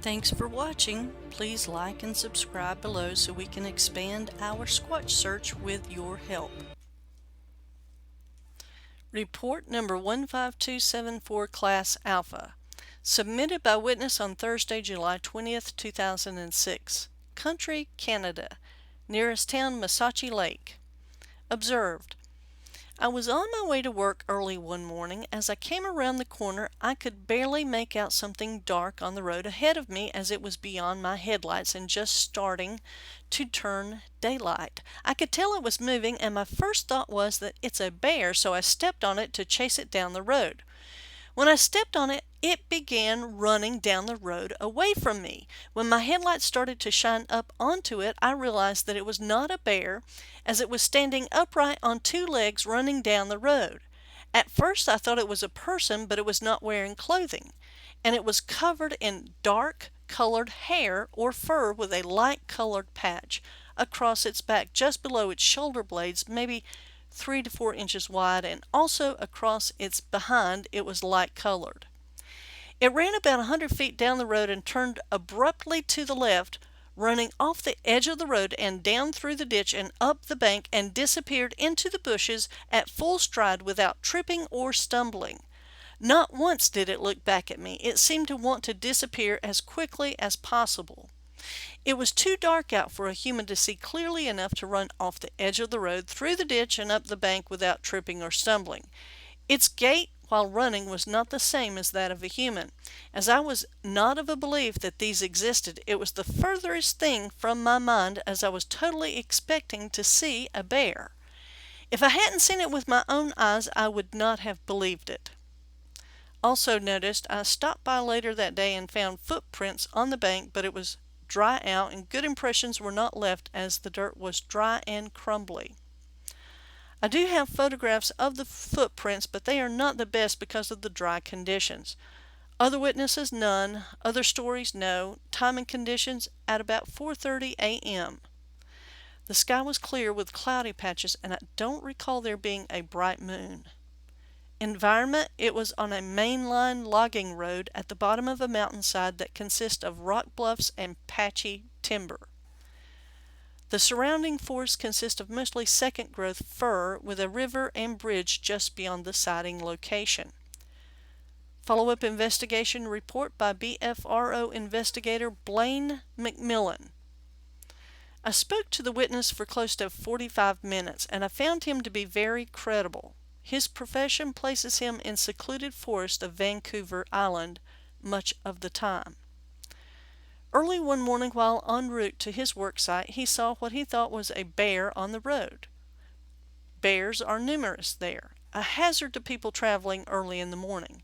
Thanks for watching. Please like and subscribe below so we can expand our Squatch search with your help. Report number 15274 Class Alpha. Submitted by witness on Thursday, July 20th, 2006. Country, Canada. Nearest town, Massachi Lake. Observed. I was on my way to work early one morning. As I came around the corner, I could barely make out something dark on the road ahead of me, as it was beyond my headlights and just starting to turn daylight. I could tell it was moving, and my first thought was that it's a bear, so I stepped on it to chase it down the road. When I stepped on it, it began running down the road away from me. When my headlights started to shine up onto it, I realized that it was not a bear, as it was standing upright on two legs running down the road. At first I thought it was a person, but it was not wearing clothing, and it was covered in dark colored hair or fur with a light colored patch across its back just below its shoulder blades, maybe 3 to 4 inches wide, and also across its behind it was light colored. It ran about 100 feet down the road and turned abruptly to the left, running off the edge of the road and down through the ditch and up the bank, and disappeared into the bushes at full stride without tripping or stumbling. Not once did it look back at me. It seemed to want to disappear as quickly as possible. It was too dark out for a human to see clearly enough to run off the edge of the road, through the ditch, and up the bank without tripping or stumbling. Its gait while running was not the same as that of a human. As I was not of a belief that these existed, it was the furthest thing from my mind, as I was totally expecting to see a bear. If I hadn't seen it with my own eyes, I would not have believed it. Also noticed, I stopped by later that day and found footprints on the bank, but it was dry out and good impressions were not left, as the dirt was dry and crumbly. I do have photographs of the footprints, but they are not the best because of the dry conditions. Other witnesses, none. Other stories, no. Time and conditions, at about 4:30 a.m. The sky was clear with cloudy patches, and I don't recall there being a bright moon. Environment, it was on a mainline logging road at the bottom of a mountainside that consists of rock bluffs and patchy timber. The surrounding forest consists of mostly second growth fir, with a river and bridge just beyond the sighting location. Follow-up investigation report by BFRO investigator Blaine McMillan. I spoke to the witness for close to 45 minutes, and I found him to be very credible. His profession places him in secluded forest of Vancouver Island much of the time. Early one morning while en route to his work site, he saw what he thought was a bear on the road. Bears are numerous there, a hazard to people traveling early in the morning.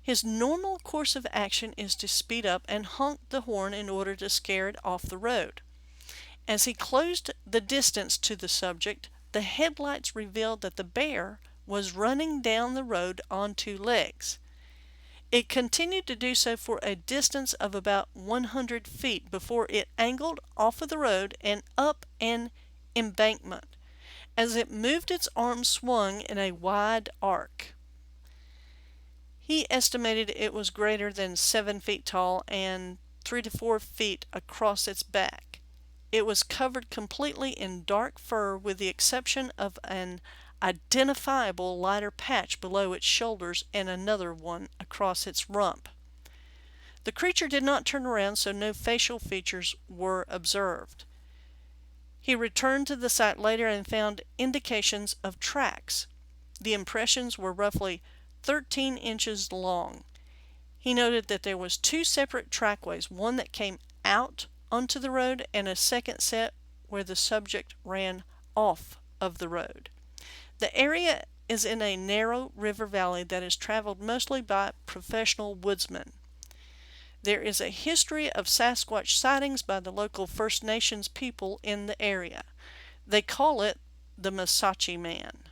His normal course of action is to speed up and honk the horn in order to scare it off the road. As he closed the distance to the subject, the headlights revealed that the bear was running down the road on two legs. It continued to do so for a distance of about 100 feet before it angled off of the road and up an embankment. As it moved, its arms swung in a wide arc. He estimated it was greater than 7 feet tall and 3 to 4 feet across its back. It was covered completely in dark fur, with the exception of an identifiable lighter patch below its shoulders and another one across its rump. The creature did not turn around, so no facial features were observed. He returned to the site later and found indications of tracks. The impressions were roughly 13 inches long. He noted that there was 2 separate trackways, one that came out onto the road and a second set where the subject ran off of the road. The area is in a narrow river valley that is traveled mostly by professional woodsmen. There is a history of Sasquatch sightings by the local First Nations people in the area. They call it the Massachi Man.